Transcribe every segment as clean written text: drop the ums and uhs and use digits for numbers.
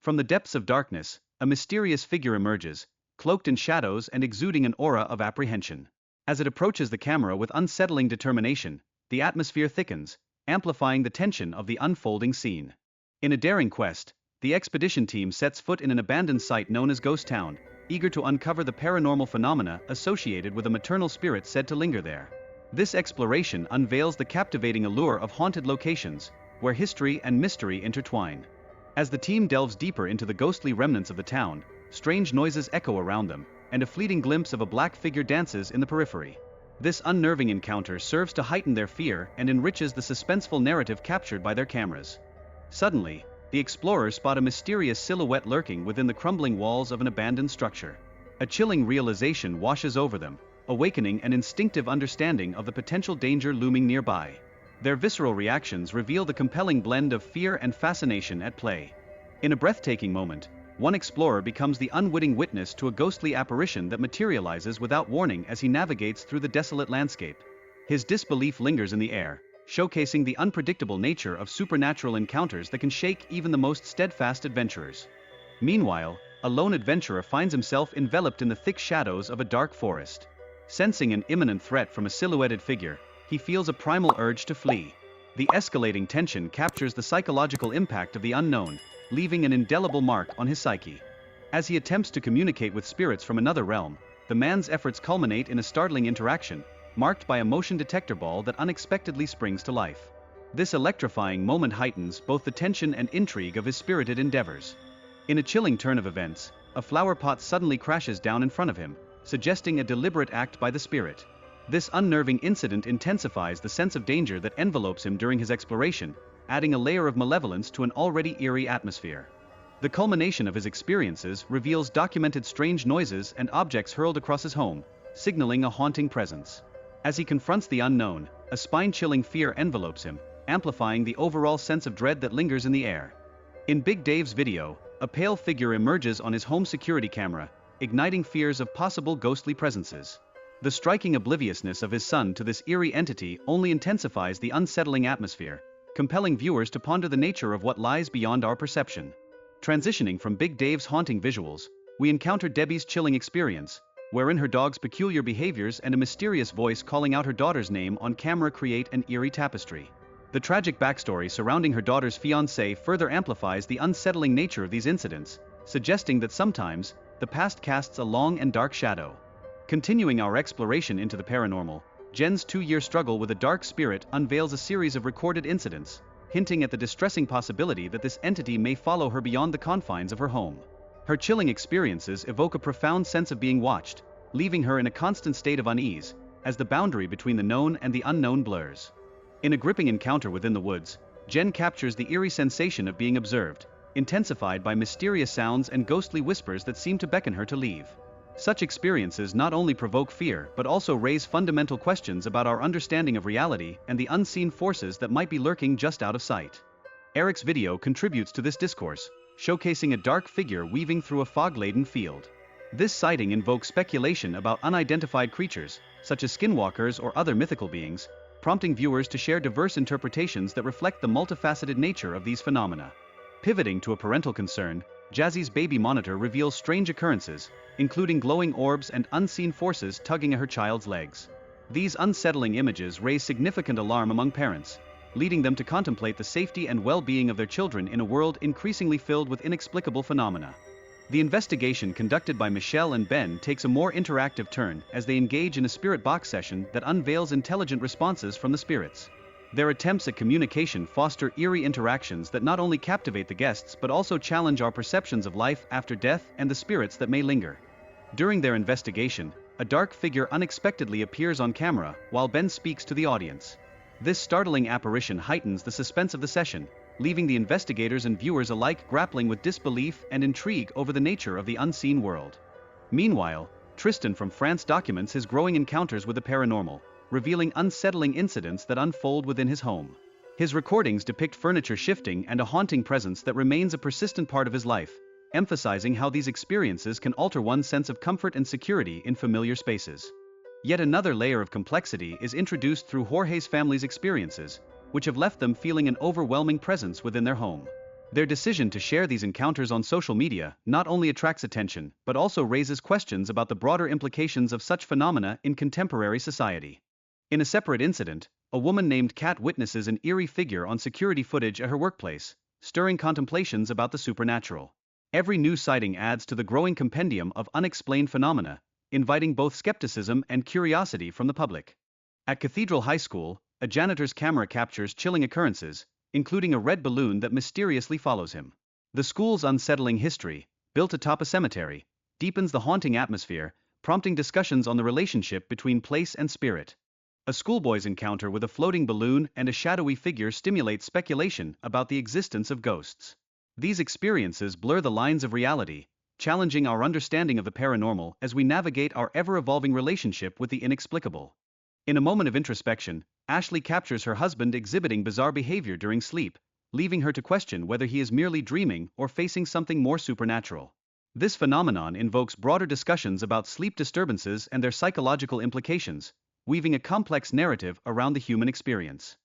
From the depths of darkness, a mysterious figure emerges, cloaked in shadows and exuding an aura of apprehension. As it approaches the camera with unsettling determination, the atmosphere thickens, amplifying the tension of the unfolding scene. In a daring quest, the expedition team sets foot in an abandoned site known as Ghost Town, eager to uncover the paranormal phenomena associated with a maternal spirit said to linger there. This exploration unveils the captivating allure of haunted locations, where history and mystery intertwine. As the team delves deeper into the ghostly remnants of the town, strange noises echo around them, and a fleeting glimpse of a black figure dances in the periphery. This unnerving encounter serves to heighten their fear and enriches the suspenseful narrative captured by their cameras. Suddenly, the explorers spot a mysterious silhouette lurking within the crumbling walls of an abandoned structure. A chilling realization washes over them, awakening an instinctive understanding of the potential danger looming nearby. Their visceral reactions reveal the compelling blend of fear and fascination at play. In a breathtaking moment, one explorer becomes the unwitting witness to a ghostly apparition that materializes without warning as he navigates through the desolate landscape. His disbelief lingers in the air, showcasing the unpredictable nature of supernatural encounters that can shake even the most steadfast adventurers. Meanwhile, a lone adventurer finds himself enveloped in the thick shadows of a dark forest. Sensing an imminent threat from a silhouetted figure, he feels a primal urge to flee. The escalating tension captures the psychological impact of the unknown, leaving an indelible mark on his psyche. As he attempts to communicate with spirits from another realm, the man's efforts culminate in a startling interaction, marked by a motion detector ball that unexpectedly springs to life. This electrifying moment heightens both the tension and intrigue of his spirited endeavors. In a chilling turn of events, a flower pot suddenly crashes down in front of him, suggesting a deliberate act by the spirit. This unnerving incident intensifies the sense of danger that envelopes him during his exploration, adding a layer of malevolence to an already eerie atmosphere. The culmination of his experiences reveals documented strange noises and objects hurled across his home, signaling a haunting presence. As he confronts the unknown, a spine-chilling fear envelopes him, amplifying the overall sense of dread that lingers in the air. In Big Dave's video, a pale figure emerges on his home security camera, igniting fears of possible ghostly presences. The striking obliviousness of his son to this eerie entity only intensifies the unsettling atmosphere, compelling viewers to ponder the nature of what lies beyond our perception. Transitioning from Big Dave's haunting visuals, we encounter Debbie's chilling experience, wherein her dog's peculiar behaviors and a mysterious voice calling out her daughter's name on camera create an eerie tapestry. The tragic backstory surrounding her daughter's fiancé further amplifies the unsettling nature of these incidents, suggesting that sometimes, the past casts a long and dark shadow. Continuing our exploration into the paranormal, Jen's 2-year struggle with a dark spirit unveils a series of recorded incidents, hinting at the distressing possibility that this entity may follow her beyond the confines of her home. Her chilling experiences evoke a profound sense of being watched, leaving her in a constant state of unease, as the boundary between the known and the unknown blurs. In a gripping encounter within the woods, Jen captures the eerie sensation of being observed, intensified by mysterious sounds and ghostly whispers that seem to beckon her to leave. Such experiences not only provoke fear but also raise fundamental questions about our understanding of reality and the unseen forces that might be lurking just out of sight. Eric's video contributes to this discourse, showcasing a dark figure weaving through a fog-laden field. This sighting invokes speculation about unidentified creatures, such as skinwalkers or other mythical beings, prompting viewers to share diverse interpretations that reflect the multifaceted nature of these phenomena. Pivoting to a parental concern, Jazzy's baby monitor reveals strange occurrences, including glowing orbs and unseen forces tugging at her child's legs. These unsettling images raise significant alarm among parents, leading them to contemplate the safety and well-being of their children in a world increasingly filled with inexplicable phenomena. The investigation conducted by Michelle and Ben takes a more interactive turn as they engage in a spirit box session that unveils intelligent responses from the spirits. Their attempts at communication foster eerie interactions that not only captivate the guests but also challenge our perceptions of life after death and the spirits that may linger. During their investigation, a dark figure unexpectedly appears on camera while Ben speaks to the audience. This startling apparition heightens the suspense of the session, leaving the investigators and viewers alike grappling with disbelief and intrigue over the nature of the unseen world. Meanwhile, Tristan from France documents his growing encounters with the paranormal, revealing unsettling incidents that unfold within his home. His recordings depict furniture shifting and a haunting presence that remains a persistent part of his life, emphasizing how these experiences can alter one's sense of comfort and security in familiar spaces. Yet another layer of complexity is introduced through Jorge's family's experiences, which have left them feeling an overwhelming presence within their home. Their decision to share these encounters on social media not only attracts attention but also raises questions about the broader implications of such phenomena in contemporary society. In a separate incident, a woman named Kat witnesses an eerie figure on security footage at her workplace, stirring contemplations about the supernatural. Every new sighting adds to the growing compendium of unexplained phenomena, inviting both skepticism and curiosity from the public. At Cathedral High School, a janitor's camera captures chilling occurrences, including a red balloon that mysteriously follows him. The school's unsettling history, built atop a cemetery, deepens the haunting atmosphere, prompting discussions on the relationship between place and spirit. A schoolboy's encounter with a floating balloon and a shadowy figure stimulates speculation about the existence of ghosts. These experiences blur the lines of reality, challenging our understanding of the paranormal as we navigate our ever-evolving relationship with the inexplicable. In a moment of introspection, Ashley captures her husband exhibiting bizarre behavior during sleep, leaving her to question whether he is merely dreaming or facing something more supernatural. This phenomenon invokes broader discussions about sleep disturbances and their psychological implications, weaving a complex narrative around the human experience.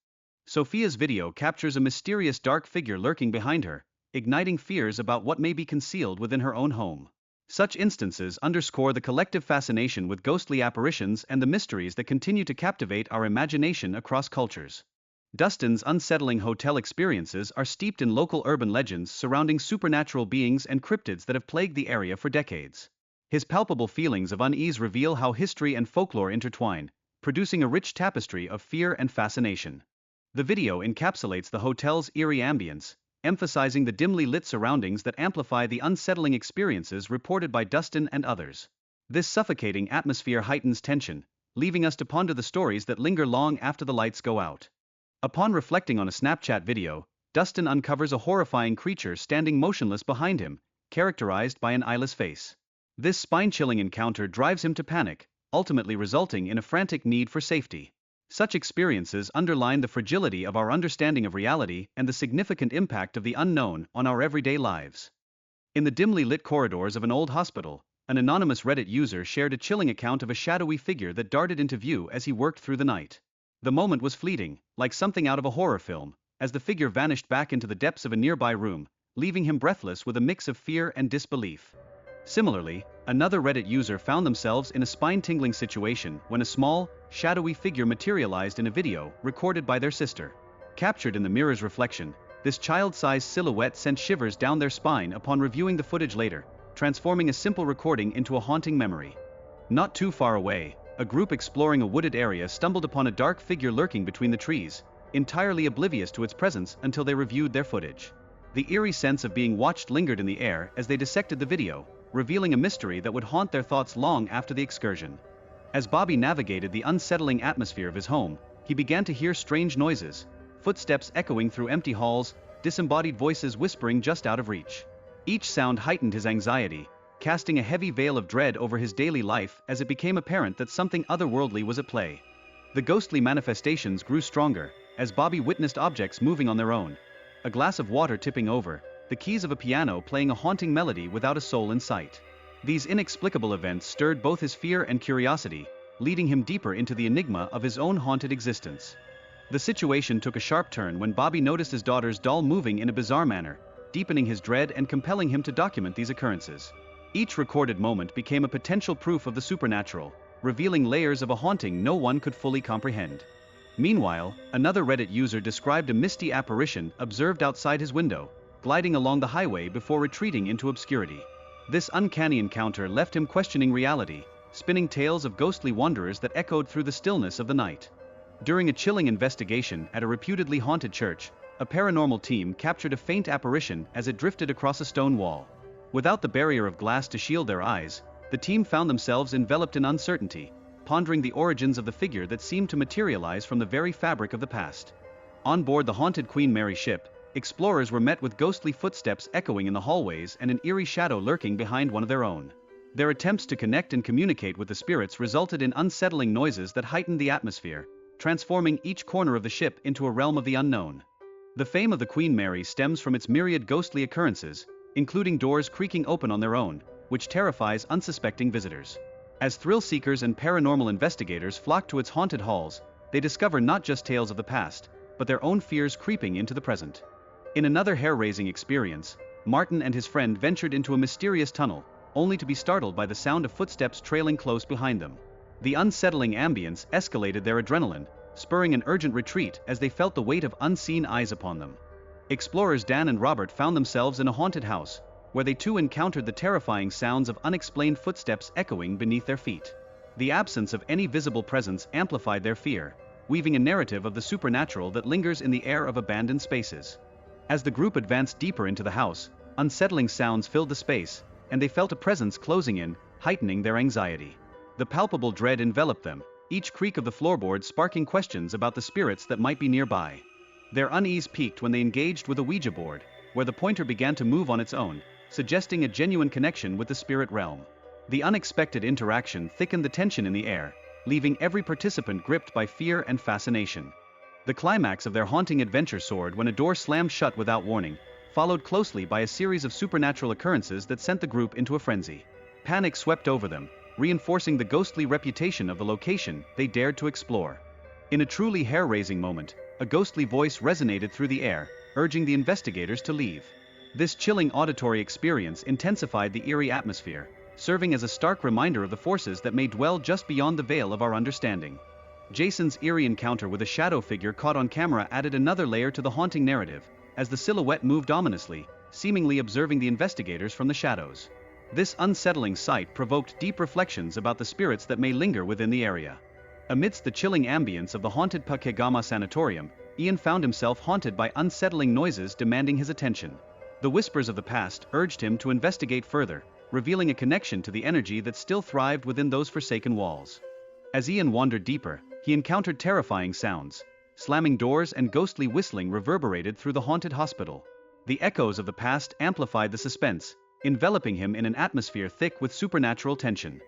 Sophia's video captures a mysterious dark figure lurking behind her, igniting fears about what may be concealed within her own home. Such instances underscore the collective fascination with ghostly apparitions and the mysteries that continue to captivate our imagination across cultures. Dustin's unsettling hotel experiences are steeped in local urban legends surrounding supernatural beings and cryptids that have plagued the area for decades. His palpable feelings of unease reveal how history and folklore intertwine, producing a rich tapestry of fear and fascination. The video encapsulates the hotel's eerie ambience, emphasizing the dimly lit surroundings that amplify the unsettling experiences reported by Dustin and others. This suffocating atmosphere heightens tension, leaving us to ponder the stories that linger long after the lights go out. Upon reflecting on a Snapchat video, Dustin uncovers a horrifying creature standing motionless behind him, characterized by an eyeless face. This spine-chilling encounter drives him to panic, ultimately resulting in a frantic need for safety. Such experiences underline the fragility of our understanding of reality and the significant impact of the unknown on our everyday lives. In the dimly lit corridors of an old hospital, an anonymous Reddit user shared a chilling account of a shadowy figure that darted into view as he worked through the night. The moment was fleeting, like something out of a horror film, as the figure vanished back into the depths of a nearby room, leaving him breathless with a mix of fear and disbelief. Similarly, another Reddit user found themselves in a spine-tingling situation when a small, shadowy figure materialized in a video recorded by their sister. Captured in the mirror's reflection, this child-sized silhouette sent shivers down their spine upon reviewing the footage later, transforming a simple recording into a haunting memory. Not too far away, a group exploring a wooded area stumbled upon a dark figure lurking between the trees, entirely oblivious to its presence until they reviewed their footage. The eerie sense of being watched lingered in the air as they dissected the video, revealing a mystery that would haunt their thoughts long after the excursion. As Bobby navigated the unsettling atmosphere of his home, he began to hear strange noises, footsteps echoing through empty halls, disembodied voices whispering just out of reach. Each sound heightened his anxiety, casting a heavy veil of dread over his daily life as it became apparent that something otherworldly was at play. The ghostly manifestations grew stronger, as Bobby witnessed objects moving on their own, a glass of water tipping over, the keys of a piano playing a haunting melody without a soul in sight. These inexplicable events stirred both his fear and curiosity, leading him deeper into the enigma of his own haunted existence. The situation took a sharp turn when Bobby noticed his daughter's doll moving in a bizarre manner, deepening his dread and compelling him to document these occurrences. Each recorded moment became a potential proof of the supernatural, revealing layers of a haunting no one could fully comprehend. Meanwhile, another Reddit user described a misty apparition observed outside his window, gliding along the highway before retreating into obscurity. This uncanny encounter left him questioning reality, spinning tales of ghostly wanderers that echoed through the stillness of the night. During a chilling investigation at a reputedly haunted church, a paranormal team captured a faint apparition as it drifted across a stone wall. Without the barrier of glass to shield their eyes, the team found themselves enveloped in uncertainty, pondering the origins of the figure that seemed to materialize from the very fabric of the past. On board the haunted Queen Mary ship, explorers were met with ghostly footsteps echoing in the hallways and an eerie shadow lurking behind one of their own. Their attempts to connect and communicate with the spirits resulted in unsettling noises that heightened the atmosphere, transforming each corner of the ship into a realm of the unknown. The fame of the Queen Mary stems from its myriad ghostly occurrences, including doors creaking open on their own, which terrifies unsuspecting visitors. As thrill-seekers and paranormal investigators flock to its haunted halls, they discover not just tales of the past, but their own fears creeping into the present. In another hair-raising experience, Martin and his friend ventured into a mysterious tunnel, only to be startled by the sound of footsteps trailing close behind them. The unsettling ambience escalated their adrenaline, spurring an urgent retreat as they felt the weight of unseen eyes upon them. Explorers Dan and Robert found themselves in a haunted house, where they too encountered the terrifying sounds of unexplained footsteps echoing beneath their feet. The absence of any visible presence amplified their fear, weaving a narrative of the supernatural that lingers in the air of abandoned spaces. As the group advanced deeper into the house, unsettling sounds filled the space, and they felt a presence closing in, heightening their anxiety. The palpable dread enveloped them, each creak of the floorboards sparking questions about the spirits that might be nearby. Their unease peaked when they engaged with a Ouija board, where the pointer began to move on its own, suggesting a genuine connection with the spirit realm. The unexpected interaction thickened the tension in the air, leaving every participant gripped by fear and fascination. The climax of their haunting adventure soared when a door slammed shut without warning, followed closely by a series of supernatural occurrences that sent the group into a frenzy. Panic swept over them, reinforcing the ghostly reputation of the location they dared to explore. In a truly hair-raising moment, a ghostly voice resonated through the air, urging the investigators to leave. This chilling auditory experience intensified the eerie atmosphere, serving as a stark reminder of the forces that may dwell just beyond the veil of our understanding. Jason's eerie encounter with a shadow figure caught on camera added another layer to the haunting narrative, as the silhouette moved ominously, seemingly observing the investigators from the shadows. This unsettling sight provoked deep reflections about the spirits that may linger within the area. Amidst the chilling ambience of the haunted Pakegama Sanatorium, Ian found himself haunted by unsettling noises demanding his attention. The whispers of the past urged him to investigate further, revealing a connection to the energy that still thrived within those forsaken walls. As Ian wandered deeper, he encountered terrifying sounds. Slamming doors and ghostly whistling reverberated through the haunted hospital. The echoes of the past amplified the suspense, enveloping him in an atmosphere thick with supernatural tension.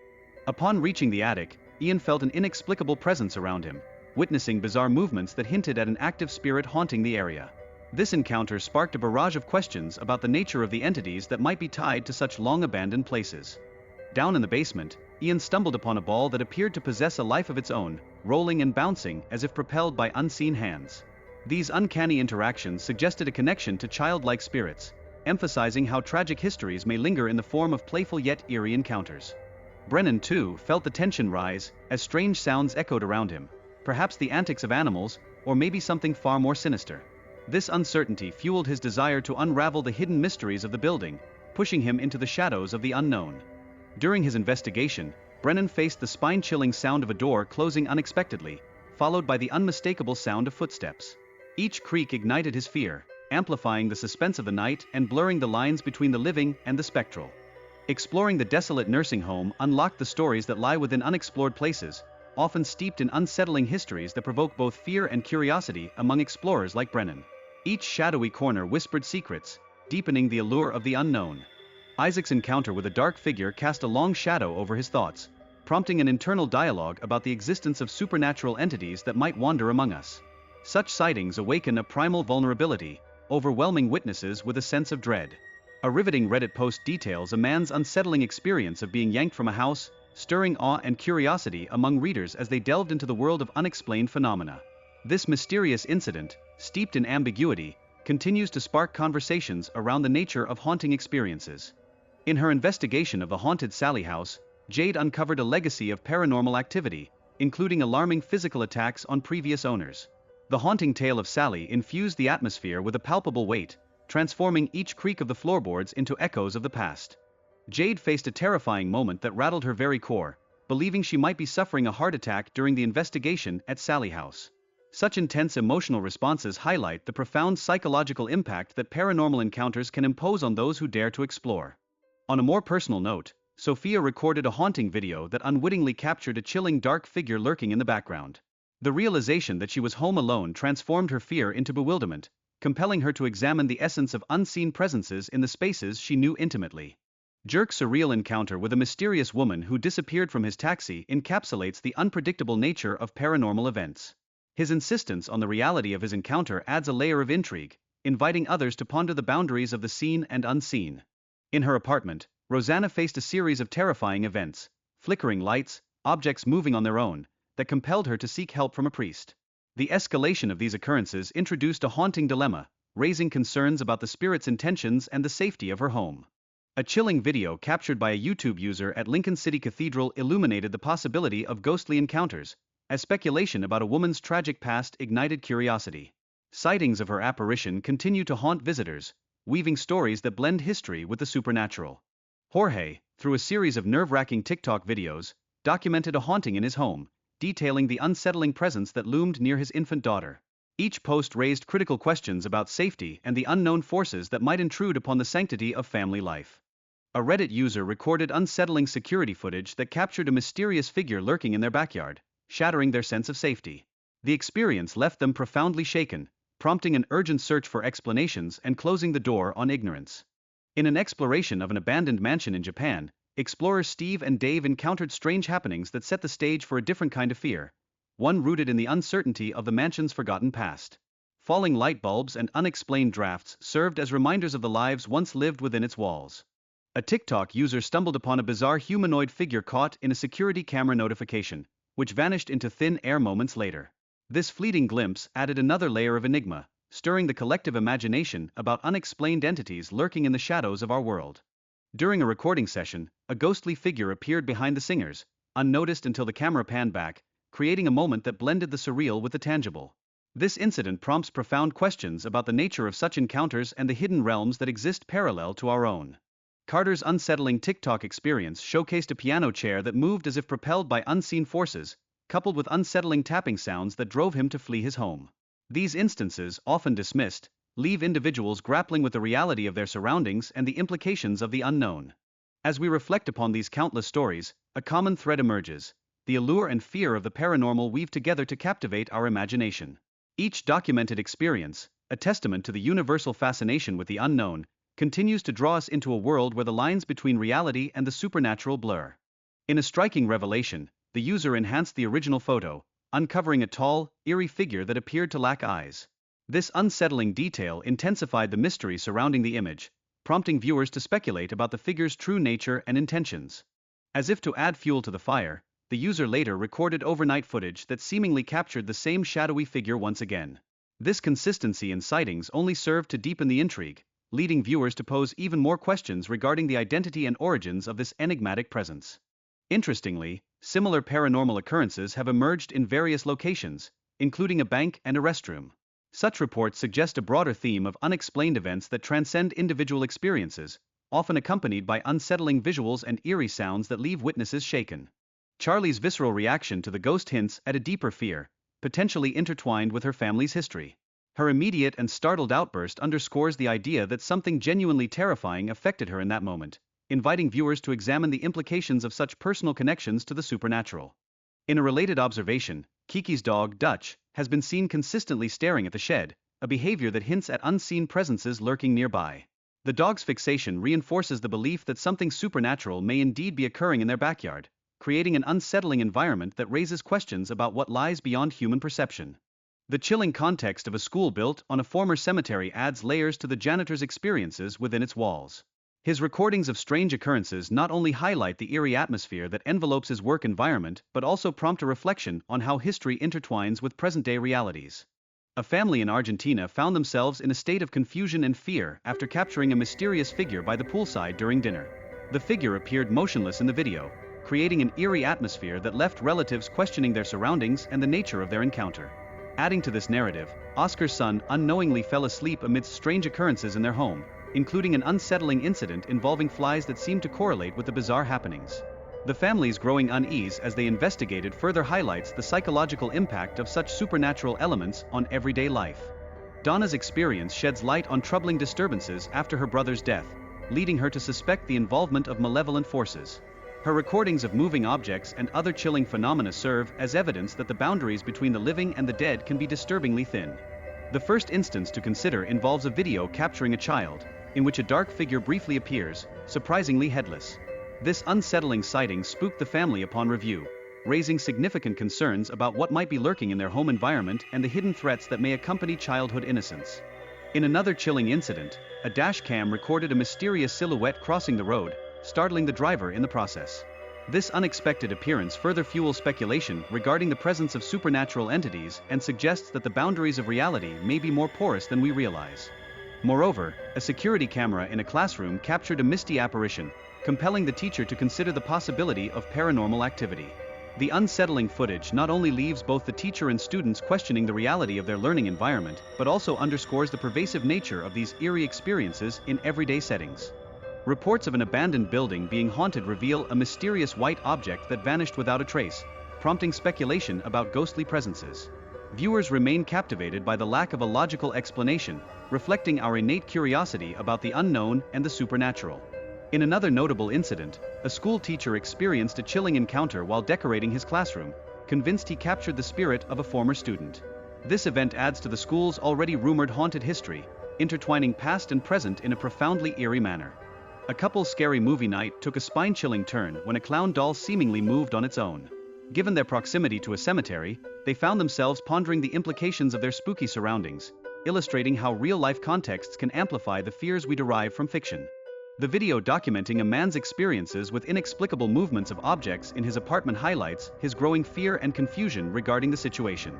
Upon reaching the attic, Ian felt an inexplicable presence around him, witnessing bizarre movements that hinted at an active spirit haunting the area. This encounter sparked a barrage of questions about the nature of the entities that might be tied to such long-abandoned places. Down in the basement, Ian stumbled upon a ball that appeared to possess a life of its own, rolling and bouncing as if propelled by unseen hands. These uncanny interactions suggested a connection to childlike spirits, emphasizing how tragic histories may linger in the form of playful yet eerie encounters. Brennan, too, felt the tension rise as strange sounds echoed around him, perhaps the antics of animals, or maybe something far more sinister. This uncertainty fueled his desire to unravel the hidden mysteries of the building, pushing him into the shadows of the unknown. During his investigation, Brennan faced the spine-chilling sound of a door closing unexpectedly, followed by the unmistakable sound of footsteps. Each creak ignited his fear, amplifying the suspense of the night and blurring the lines between the living and the spectral. Exploring the desolate nursing home unlocked the stories that lie within unexplored places, often steeped in unsettling histories that provoke both fear and curiosity among explorers like Brennan. Each shadowy corner whispered secrets, deepening the allure of the unknown. Isaac's encounter with a dark figure cast a long shadow over his thoughts, prompting an internal dialogue about the existence of supernatural entities that might wander among us. Such sightings awaken a primal vulnerability, overwhelming witnesses with a sense of dread. A riveting Reddit post details a man's unsettling experience of being yanked from a house, stirring awe and curiosity among readers as they delved into the world of unexplained phenomena. This mysterious incident, steeped in ambiguity, continues to spark conversations around the nature of haunting experiences. In her investigation of the haunted Sally house, Jade uncovered a legacy of paranormal activity, including alarming physical attacks on previous owners. The haunting tale of Sally infused the atmosphere with a palpable weight, transforming each creak of the floorboards into echoes of the past. Jade faced a terrifying moment that rattled her very core, believing she might be suffering a heart attack during the investigation at Sally House. Such intense emotional responses highlight the profound psychological impact that paranormal encounters can impose on those who dare to explore. On a more personal note, Sophia recorded a haunting video that unwittingly captured a chilling dark figure lurking in the background. The realization that she was home alone transformed her fear into bewilderment, compelling her to examine the essence of unseen presences in the spaces she knew intimately. Jerk's surreal encounter with a mysterious woman who disappeared from his taxi encapsulates the unpredictable nature of paranormal events. His insistence on the reality of his encounter adds a layer of intrigue, inviting others to ponder the boundaries of the seen and unseen. In her apartment, Rosanna faced a series of terrifying events, flickering lights, objects moving on their own, that compelled her to seek help from a priest. The escalation of these occurrences introduced a haunting dilemma, raising concerns about the spirit's intentions and the safety of her home. A chilling video captured by a YouTube user at Lincoln City Cathedral illuminated the possibility of ghostly encounters, as speculation about a woman's tragic past ignited curiosity. Sightings of her apparition continue to haunt visitors, weaving stories that blend history with the supernatural. Jorge, through a series of nerve-wracking TikTok videos, documented a haunting in his home, detailing the unsettling presence that loomed near his infant daughter. Each post raised critical questions about safety and the unknown forces that might intrude upon the sanctity of family life. A Reddit user recorded unsettling security footage that captured a mysterious figure lurking in their backyard, shattering their sense of safety. The experience left them profoundly shaken, prompting an urgent search for explanations and closing the door on ignorance. In an exploration of an abandoned mansion in Japan, explorers Steve and Dave encountered strange happenings that set the stage for a different kind of fear, one rooted in the uncertainty of the mansion's forgotten past. Falling light bulbs and unexplained drafts served as reminders of the lives once lived within its walls. A TikTok user stumbled upon a bizarre humanoid figure caught in a security camera notification, which vanished into thin air moments later. This fleeting glimpse added another layer of enigma, stirring the collective imagination about unexplained entities lurking in the shadows of our world. During a recording session, a ghostly figure appeared behind the singers, unnoticed until the camera panned back, creating a moment that blended the surreal with the tangible. This incident prompts profound questions about the nature of such encounters and the hidden realms that exist parallel to our own. Carter's unsettling TikTok experience showcased a piano chair that moved as if propelled by unseen forces, coupled with unsettling tapping sounds that drove him to flee his home. These instances, often dismissed, leave individuals grappling with the reality of their surroundings and the implications of the unknown. As we reflect upon these countless stories, a common thread emerges: the allure and fear of the paranormal weave together to captivate our imagination. Each documented experience, a testament to the universal fascination with the unknown, continues to draw us into a world where the lines between reality and the supernatural blur. In a striking revelation, the user enhanced the original photo, uncovering a tall, eerie figure that appeared to lack eyes. This unsettling detail intensified the mystery surrounding the image, prompting viewers to speculate about the figure's true nature and intentions. As if to add fuel to the fire, the user later recorded overnight footage that seemingly captured the same shadowy figure once again. This consistency in sightings only served to deepen the intrigue, leading viewers to pose even more questions regarding the identity and origins of this enigmatic presence. Interestingly, similar paranormal occurrences have emerged in various locations, including a bank and a restroom. Such reports suggest a broader theme of unexplained events that transcend individual experiences, often accompanied by unsettling visuals and eerie sounds that leave witnesses shaken. Charlie's visceral reaction to the ghost hints at a deeper fear, potentially intertwined with her family's history. Her immediate and startled outburst underscores the idea that something genuinely terrifying affected her in that moment, inviting viewers to examine the implications of such personal connections to the supernatural. In a related observation, Kiki's dog, Dutch, has been seen consistently staring at the shed, a behavior that hints at unseen presences lurking nearby. The dog's fixation reinforces the belief that something supernatural may indeed be occurring in their backyard, creating an unsettling environment that raises questions about what lies beyond human perception. The chilling context of a school built on a former cemetery adds layers to the janitor's experiences within its walls. His recordings of strange occurrences not only highlight the eerie atmosphere that envelopes his work environment but also prompt a reflection on how history intertwines with present-day realities. A family in Argentina found themselves in a state of confusion and fear after capturing a mysterious figure by the poolside during dinner. The figure appeared motionless in the video, creating an eerie atmosphere that left relatives questioning their surroundings and the nature of their encounter. Adding to this narrative, Oscar's son unknowingly fell asleep amidst strange occurrences in their home, including an unsettling incident involving flies that seemed to correlate with the bizarre happenings. The family's growing unease as they investigated further highlights the psychological impact of such supernatural elements on everyday life. Donna's experience sheds light on troubling disturbances after her brother's death, leading her to suspect the involvement of malevolent forces. Her recordings of moving objects and other chilling phenomena serve as evidence that the boundaries between the living and the dead can be disturbingly thin. The first instance to consider involves a video capturing a child, in which a dark figure briefly appears, surprisingly headless. This unsettling sighting spooked the family upon review, raising significant concerns about what might be lurking in their home environment and the hidden threats that may accompany childhood innocence. In another chilling incident, a dash cam recorded a mysterious silhouette crossing the road, startling the driver in the process. This unexpected appearance further fuels speculation regarding the presence of supernatural entities and suggests that the boundaries of reality may be more porous than we realize. Moreover, a security camera in a classroom captured a misty apparition, compelling the teacher to consider the possibility of paranormal activity. The unsettling footage not only leaves both the teacher and students questioning the reality of their learning environment, but also underscores the pervasive nature of these eerie experiences in everyday settings. Reports of an abandoned building being haunted reveal a mysterious white object that vanished without a trace, prompting speculation about ghostly presences. Viewers remain captivated by the lack of a logical explanation, reflecting our innate curiosity about the unknown and the supernatural. In another notable incident, a school teacher experienced a chilling encounter while decorating his classroom, convinced he captured the spirit of a former student. This event adds to the school's already rumored haunted history, intertwining past and present in a profoundly eerie manner. A couple's scary movie night took a spine-chilling turn when a clown doll seemingly moved on its own. Given their proximity to a cemetery, they found themselves pondering the implications of their spooky surroundings, illustrating how real-life contexts can amplify the fears we derive from fiction. The video documenting a man's experiences with inexplicable movements of objects in his apartment highlights his growing fear and confusion regarding the situation.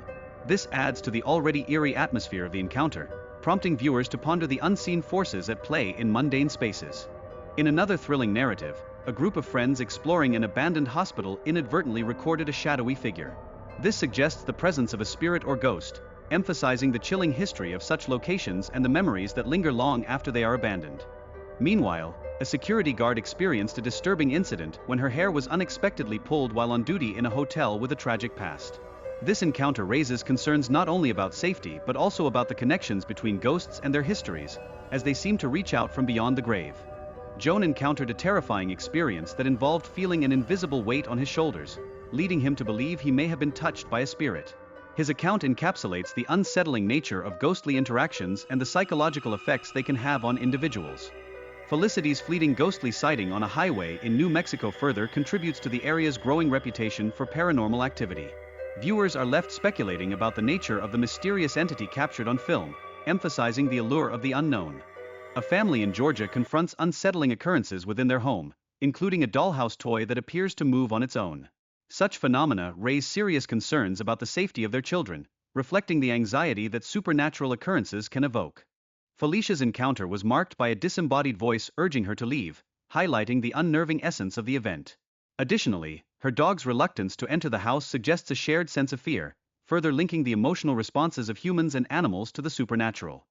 This adds to the already eerie atmosphere of the encounter, prompting viewers to ponder the unseen forces at play in mundane spaces. In another thrilling narrative, a group of friends exploring an abandoned hospital inadvertently recorded a shadowy figure. This suggests the presence of a spirit or ghost, emphasizing the chilling history of such locations and the memories that linger long after they are abandoned. Meanwhile, a security guard experienced a disturbing incident when her hair was unexpectedly pulled while on duty in a hotel with a tragic past. This encounter raises concerns not only about safety but also about the connections between ghosts and their histories, as they seem to reach out from beyond the grave. Joan encountered a terrifying experience that involved feeling an invisible weight on his shoulders, leading him to believe he may have been touched by a spirit. His account encapsulates the unsettling nature of ghostly interactions and the psychological effects they can have on individuals. Felicity's fleeting ghostly sighting on a highway in New Mexico further contributes to the area's growing reputation for paranormal activity. Viewers are left speculating about the nature of the mysterious entity captured on film, emphasizing the allure of the unknown. A family in Georgia confronts unsettling occurrences within their home, including a dollhouse toy that appears to move on its own. Such phenomena raise serious concerns about the safety of their children, reflecting the anxiety that supernatural occurrences can evoke. Felicia's encounter was marked by a disembodied voice urging her to leave, highlighting the unnerving essence of the event. Additionally, her dog's reluctance to enter the house suggests a shared sense of fear, further linking the emotional responses of humans and animals to the supernatural.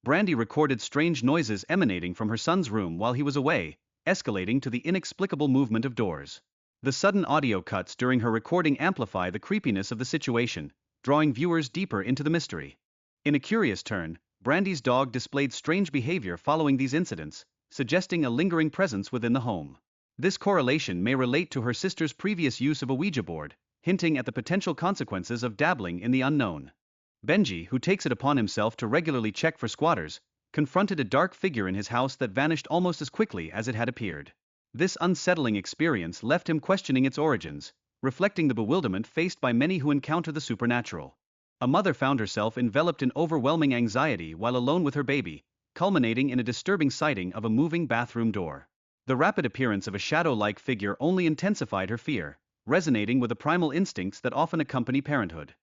Brandy recorded strange noises emanating from her son's room while he was away, escalating to the inexplicable movement of doors. The sudden audio cuts during her recording amplify the creepiness of the situation, drawing viewers deeper into the mystery. In a curious turn, Brandy's dog displayed strange behavior following these incidents, suggesting a lingering presence within the home. This correlation may relate to her sister's previous use of a Ouija board, hinting at the potential consequences of dabbling in the unknown. Benji, who takes it upon himself to regularly check for squatters, confronted a dark figure in his house that vanished almost as quickly as it had appeared. This unsettling experience left him questioning its origins, reflecting the bewilderment faced by many who encounter the supernatural. A mother found herself enveloped in overwhelming anxiety while alone with her baby, culminating in a disturbing sighting of a moving bathroom door. The rapid appearance of a shadow-like figure only intensified her fear, resonating with the primal instincts that often accompany parenthood.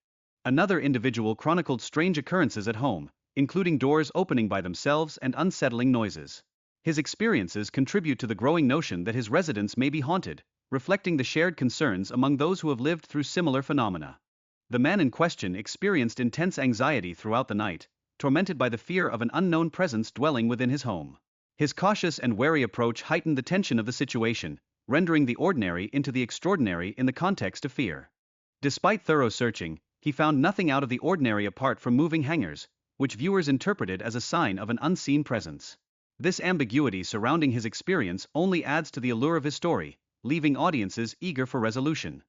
Another individual chronicled strange occurrences at home, including doors opening by themselves and unsettling noises. His experiences contribute to the growing notion that his residence may be haunted, reflecting the shared concerns among those who have lived through similar phenomena. The man in question experienced intense anxiety throughout the night, tormented by the fear of an unknown presence dwelling within his home. His cautious and wary approach heightened the tension of the situation, rendering the ordinary into the extraordinary in the context of fear. Despite thorough searching, he found nothing out of the ordinary apart from moving hangers, which viewers interpreted as a sign of an unseen presence. This ambiguity surrounding his experience only adds to the allure of his story, leaving audiences eager for resolution.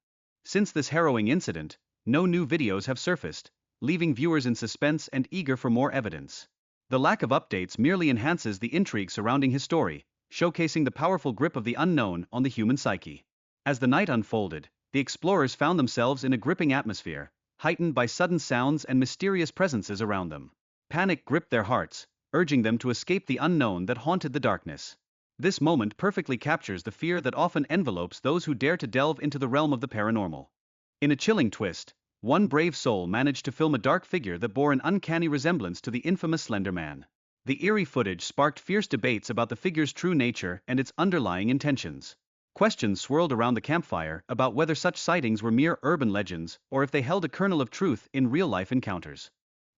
Since this harrowing incident, no new videos have surfaced, leaving viewers in suspense and eager for more evidence. The lack of updates merely enhances the intrigue surrounding his story, showcasing the powerful grip of the unknown on the human psyche. As the night unfolded, the explorers found themselves in a gripping atmosphere, heightened by sudden sounds and mysterious presences around them. Panic gripped their hearts, urging them to escape the unknown that haunted the darkness. This moment perfectly captures the fear that often envelopes those who dare to delve into the realm of the paranormal. In a chilling twist, one brave soul managed to film a dark figure that bore an uncanny resemblance to the infamous Slender Man. The eerie footage sparked fierce debates about the figure's true nature and its underlying intentions. Questions swirled around the campfire about whether such sightings were mere urban legends or if they held a kernel of truth in real-life encounters.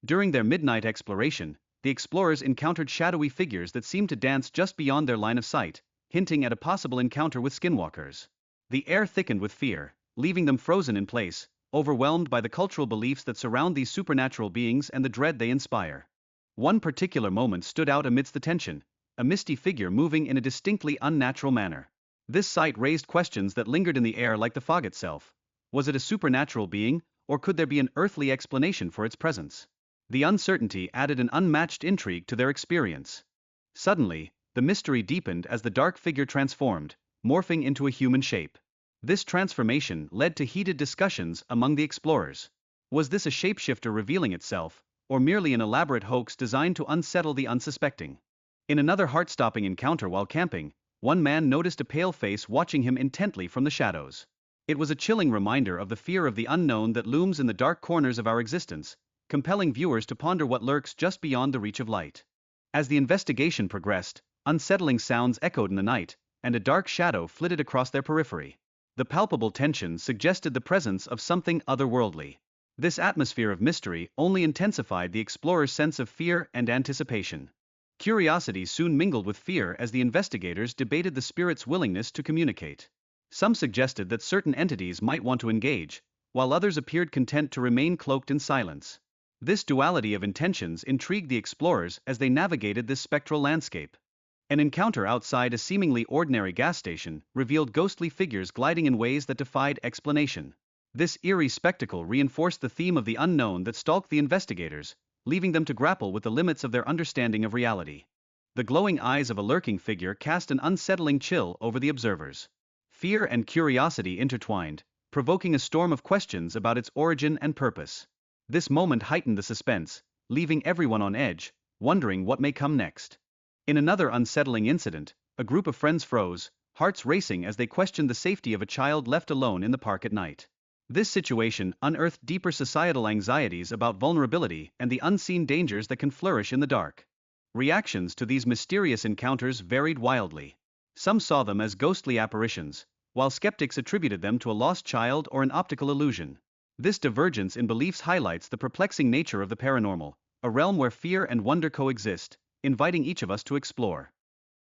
During their midnight exploration, the explorers encountered shadowy figures that seemed to dance just beyond their line of sight, hinting at a possible encounter with skinwalkers. The air thickened with fear, leaving them frozen in place, overwhelmed by the cultural beliefs that surround these supernatural beings and the dread they inspire. One particular moment stood out amidst the tension, a misty figure moving in a distinctly unnatural manner. This sight raised questions that lingered in the air like the fog itself. Was it a supernatural being, or could there be an earthly explanation for its presence? The uncertainty added an unmatched intrigue to their experience. Suddenly, the mystery deepened as the dark figure transformed, morphing into a human shape. This transformation led to heated discussions among the explorers. Was this a shapeshifter revealing itself, or merely an elaborate hoax designed to unsettle the unsuspecting? In another heart-stopping encounter while camping, one man noticed a pale face watching him intently from the shadows. It was a chilling reminder of the fear of the unknown that looms in the dark corners of our existence, compelling viewers to ponder what lurks just beyond the reach of light. As the investigation progressed, unsettling sounds echoed in the night, and a dark shadow flitted across their periphery. The palpable tension suggested the presence of something otherworldly. This atmosphere of mystery only intensified the explorers' sense of fear and anticipation. Curiosity soon mingled with fear as the investigators debated the spirit's willingness to communicate. Some suggested that certain entities might want to engage, while others appeared content to remain cloaked in silence. This duality of intentions intrigued the explorers as they navigated this spectral landscape. An encounter outside a seemingly ordinary gas station revealed ghostly figures gliding in ways that defied explanation. This eerie spectacle reinforced the theme of the unknown that stalked the investigators, leaving them to grapple with the limits of their understanding of reality. The glowing eyes of a lurking figure cast an unsettling chill over the observers. Fear and curiosity intertwined, provoking a storm of questions about its origin and purpose. This moment heightened the suspense, leaving everyone on edge, wondering what may come next. In another unsettling incident, a group of friends froze, hearts racing as they questioned the safety of a child left alone in the park at night. This situation unearthed deeper societal anxieties about vulnerability and the unseen dangers that can flourish in the dark. Reactions to these mysterious encounters varied wildly. Some saw them as ghostly apparitions, while skeptics attributed them to a lost child or an optical illusion. This divergence in beliefs highlights the perplexing nature of the paranormal, a realm where fear and wonder coexist, inviting each of us to explore.